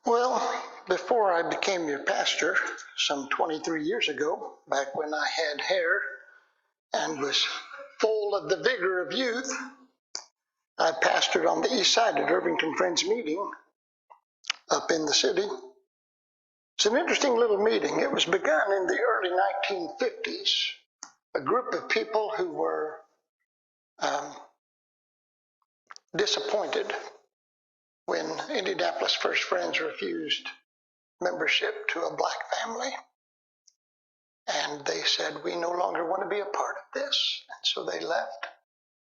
Well, before I became your pastor, some 23 years ago, back when I had hair and was full of the vigor of youth, I pastored on the east side at Irvington Friends Meeting up in the city. It's an interesting little meeting. It was begun in the early 1950s. A group of people who were disappointed when Indianapolis First Friends refused membership to a black family. And they said, we no longer want to be a part of this. And so they left,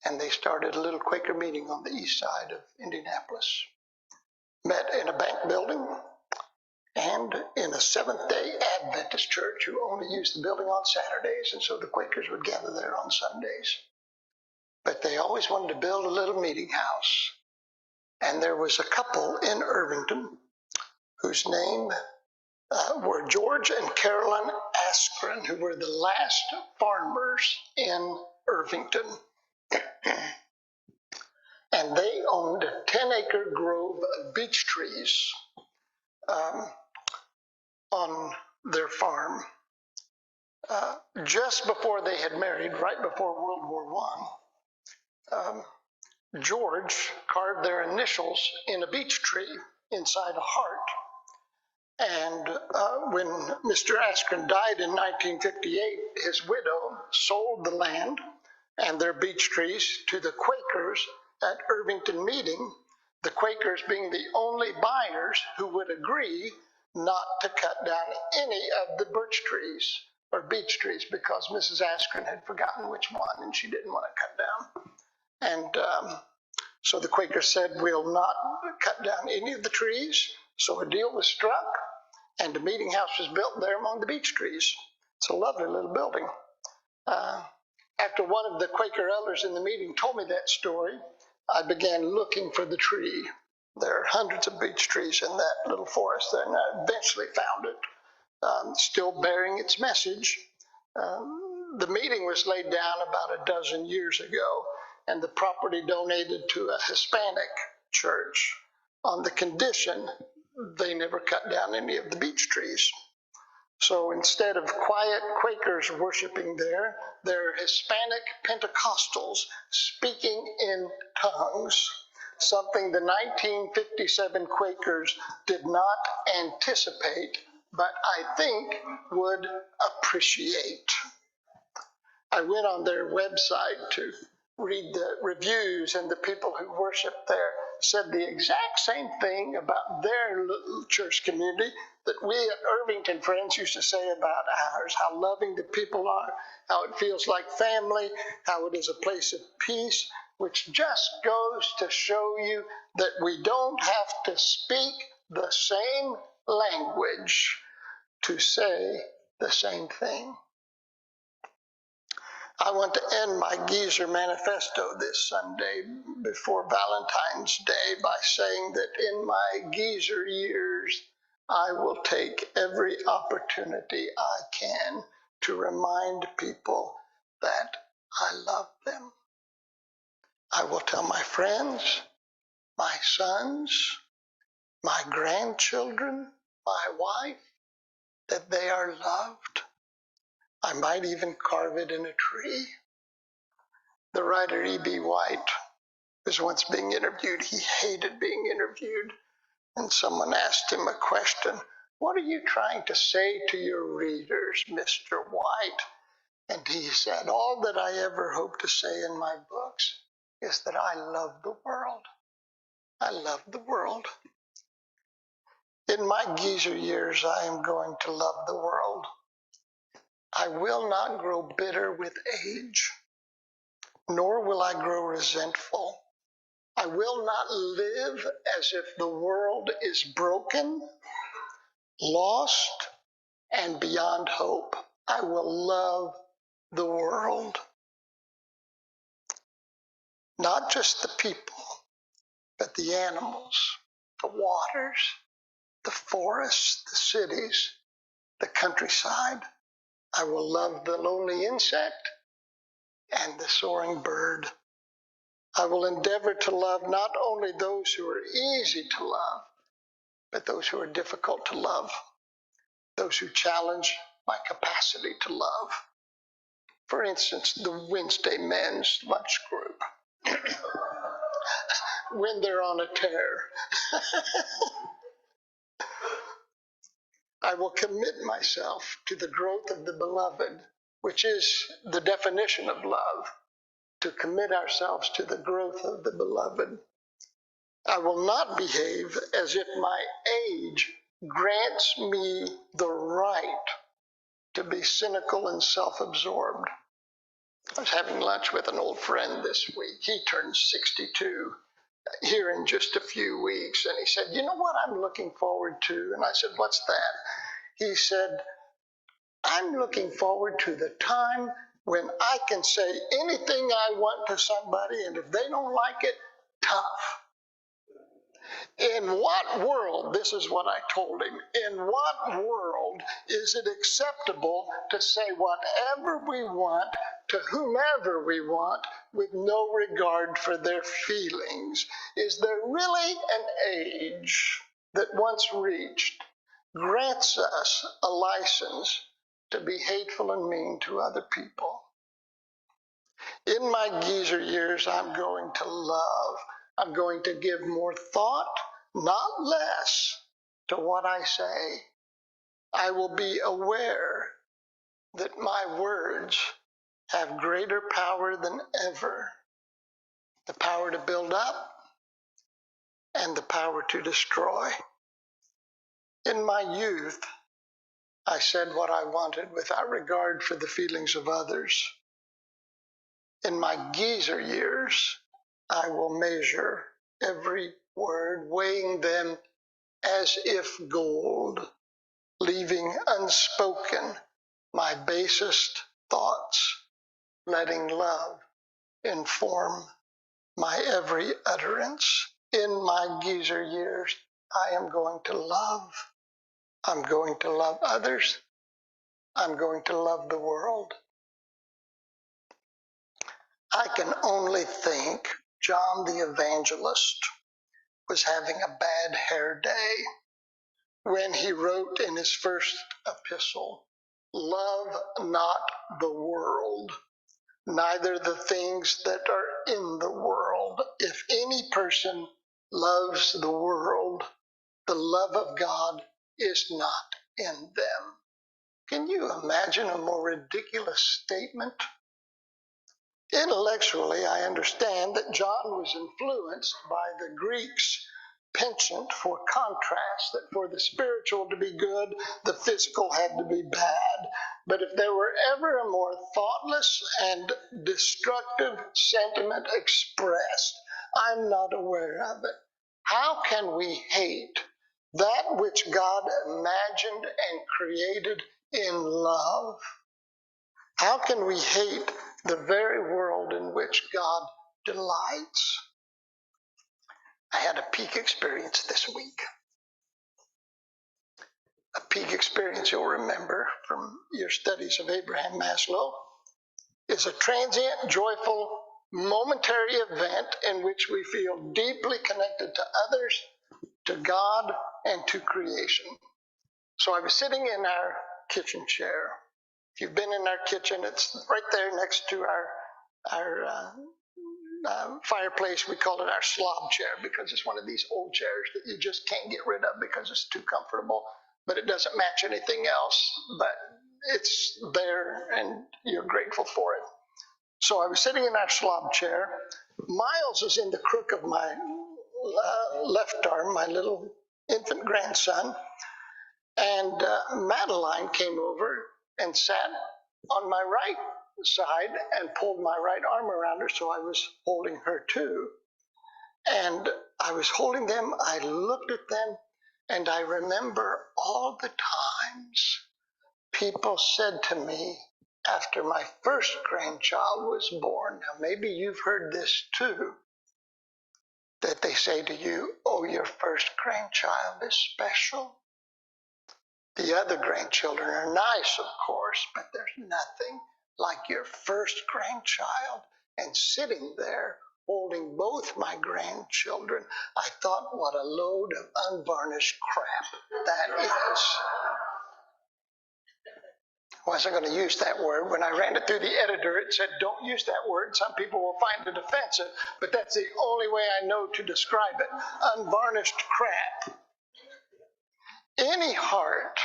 and they started a little Quaker meeting on the east side of Indianapolis. Met in a bank building and in a Seventh-day Adventist church who only used the building on Saturdays, and so the Quakers would gather there on Sundays. But they always wanted to build a little meeting house. And there was a couple in Irvington whose name were George and Carolyn Askren, who were the last farmers in Irvington. And they owned a 10-acre grove of beech trees on their farm. Just before they had married, right before World War I, George carved their initials in a beech tree inside a heart. And when Mr. Askren died in 1958, his widow sold the land and their beech trees to the Quakers at Irvington Meeting, the Quakers being the only buyers who would agree not to cut down any of the birch trees or beech trees, because Mrs. Askren had forgotten which one and she didn't want to cut down. And so the Quakers said, we'll not cut down any of the trees. So a deal was struck, and a meeting house was built there among the beech trees. It's a lovely little building. After one of the Quaker elders in the meeting told me that story, I began looking for the tree. There are hundreds of beech trees in that little forest there, and I eventually found it, still bearing its message. The meeting was laid down about a dozen years ago, and the property donated to a Hispanic church on the condition they never cut down any of the beech trees. So instead of quiet Quakers worshiping there, they're Hispanic Pentecostals speaking in tongues, something the 1957 Quakers did not anticipate, but I think would appreciate. I went on their website to read the reviews, and the people who worship there said the exact same thing about their little church community that we at Irvington Friends used to say about ours, how loving the people are, how it feels like family, how it is a place of peace, which just goes to show you that we don't have to speak the same language to say the same thing. I want to end my geezer manifesto this Sunday before Valentine's Day by saying that in my geezer years, I will take every opportunity I can to remind people that I love them. I will tell my friends, my sons, my grandchildren, my wife, that they are loved. I might even carve it in a tree. The writer E.B. White was once being interviewed. He hated being interviewed. And someone asked him a question. What are you trying to say to your readers, Mr. White? And he said, all that I ever hope to say in my books is that I love the world. I love the world. In my geezer years, I am going to love the world. I will not grow bitter with age, nor will I grow resentful. I will not live as if the world is broken, lost, and beyond hope. I will love the world. Not just the people, but the animals, the waters, the forests, the cities, the countryside. I will love the lonely insect and the soaring bird. I will endeavor to love not only those who are easy to love, but those who are difficult to love, those who challenge my capacity to love. For instance, the Wednesday men's lunch group, when they're on a tear. I will commit myself to the growth of the beloved, which is the definition of love, to commit ourselves to the growth of the beloved. I will not behave as if my age grants me the right to be cynical and self-absorbed. I was having lunch with an old friend this week. He turned 62 here in just a few weeks, and he said, "You know what I'm looking forward to?" And I said, "What's that?" He said, "I'm looking forward to the time when I can say anything I want to somebody, and if they don't like it, tough." In what world, this is what I told him, in what world is it acceptable to say whatever we want to whomever we want with no regard for their feelings? Is there really an age that once reached grants us a license to be hateful and mean to other people? In my geezer years, I'm going to love. I'm going to give more thought, not less, to what I say. I will be aware that my words have greater power than ever, the power to build up and the power to destroy. In my youth, I said what I wanted without regard for the feelings of others. In my geezer years, I will measure every word, weighing them as if gold, leaving unspoken my basest thoughts, letting love inform my every utterance. In my geezer years, I am going to love. I'm going to love others. I'm going to love the world. I can only think John the Evangelist was having a bad hair day when he wrote in his first epistle, "Love not the world, neither the things that are in the world. If any person loves the world, the love of God is not in them." Can you imagine a more ridiculous statement? Intellectually, I understand that John was influenced by the Greeks' penchant for contrast, that for the spiritual to be good, the physical had to be bad. But if there were ever a more thoughtless and destructive sentiment expressed, I'm not aware of it. How can we hate that which God imagined and created in love? How can we hate the very world in which God delights? I had a peak experience this week. A peak experience, you'll remember from your studies of Abraham Maslow, is a transient, joyful, momentary event in which we feel deeply connected to others, to God, and to creation. So I was sitting in our kitchen chair. If you've been in our kitchen, it's right there next to our fireplace. We call it our slob chair because it's one of these old chairs that you just can't get rid of because it's too comfortable, but it doesn't match anything else. But it's there and you're grateful for it. So I was sitting in our slob chair. Miles is in the crook of my left arm, my little infant grandson. And Madeline came over and sat on my right side and pulled my right arm around her, so I was holding her too. And I was holding them, I looked at them, and I remember all the times people said to me after my first grandchild was born, now maybe you've heard this too, that they say to you, "Oh, your first grandchild is special." The other grandchildren are nice, of course, but there's nothing like your first grandchild and sitting there holding both my grandchildren, I thought, what a load of unvarnished crap that is. I wasn't going to use that word. When I ran it through the editor, it said, don't use that word. Some people will find it offensive, but that's the only way I know to describe it. Unvarnished crap. Any heart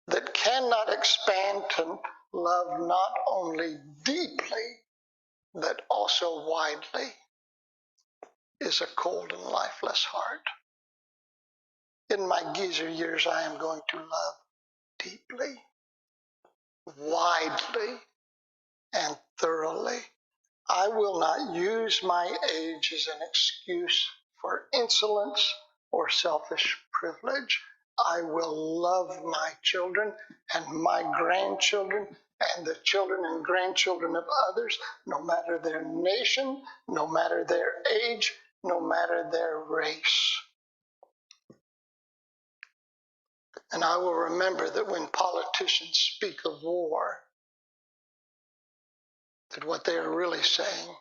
that cannot expand to love not only deeply, but also widely is a cold and lifeless heart. In my geezer years, I am going to love deeply, widely, and thoroughly. I will not use my age as an excuse for insolence or selfish privilege. I will love my children and my grandchildren and the children and grandchildren of others, no matter their nation, no matter their age, no matter their race. And I will remember that when politicians speak of war, that what they are really saying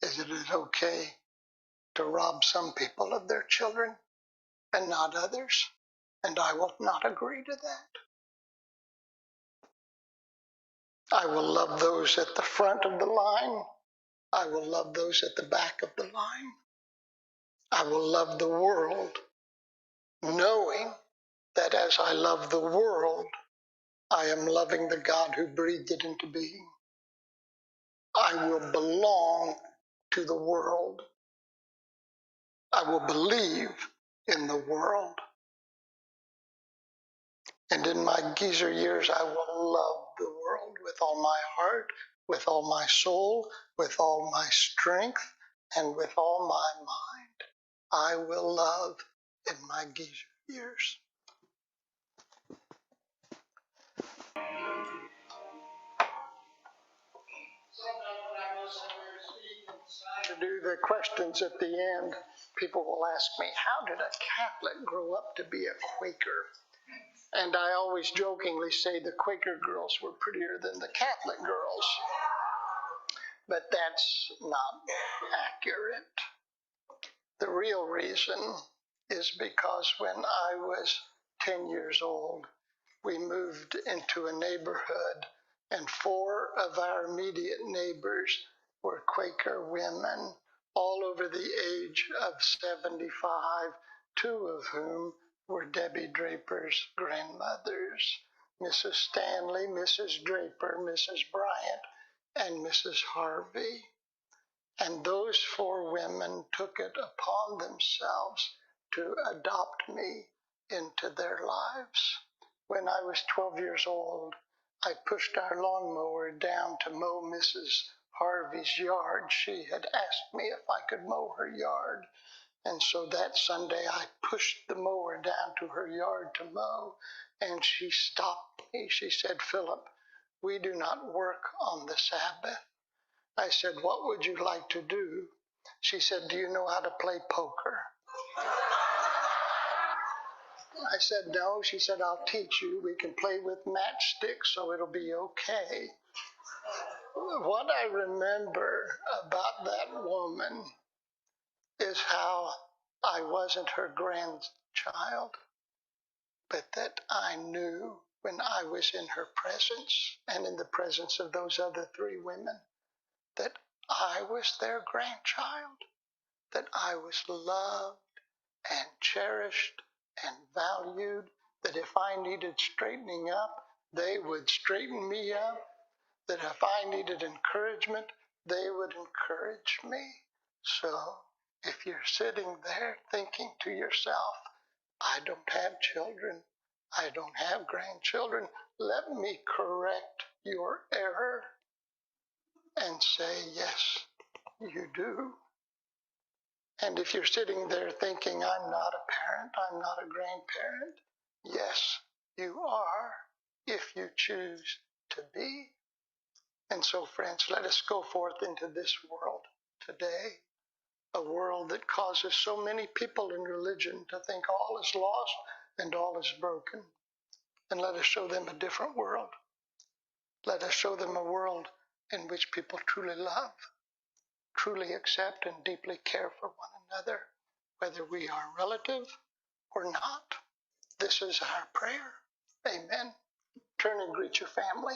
is it is okay to rob some people of their children and not others. And I will not agree to that. I will love those at the front of the line. I will love those at the back of the line. I will love the world, knowing that as I love the world, I am loving the God who breathed it into being. I will belong to the world. I will believe in the world. And in my geezer years, I will love the world with all my heart, with all my soul, with all my strength, and with all my mind. I will love in my geezer years. To do the questions at the end, people will ask me, how did a Catholic grow up to be a Quaker? And I always jokingly say the Quaker girls were prettier than the Catholic girls. But that's not accurate. The real reason is because when I was 10 years old, we moved into a neighborhood, and 4 of our immediate neighbors were Quaker women, all over the age of 75, 2 of whom were Debbie Draper's grandmothers, Mrs. Stanley, Mrs. Draper, Mrs. Bryant, and Mrs. Harvey. And those 4 women took it upon themselves to adopt me into their lives. When I was 12 years old, I pushed our lawnmower down to mow Mrs. Harvey's yard. She had asked me if I could mow her yard. And so that Sunday, I pushed the mower down to her yard to mow, and she stopped me. She said, "Philip, we do not work on the Sabbath." I said, "What would you like to do?" She said, "Do you know how to play poker?" I said, "No." She said, "I'll teach you. We can play with matchsticks, so it'll be okay." What I remember about that woman is how I wasn't her grandchild, but that I knew when I was in her presence and in the presence of those other 3 women that I was their grandchild, that I was loved and cherished and valued, that if I needed straightening up, they would straighten me up, that if I needed encouragement, they would encourage me. So if you're sitting there thinking to yourself, I don't have children, I don't have grandchildren, let me correct your error and say, yes, you do. And if you're sitting there thinking, I'm not a parent, I'm not a grandparent, yes, you are, if you choose to be. And so, friends, let us go forth into this world today, a world that causes so many people in religion to think all is lost and all is broken. And let us show them a different world. Let us show them a world in which people truly love, truly accept and deeply care for one another, whether we are relative or not. This is our prayer. Amen. Turn and greet your family.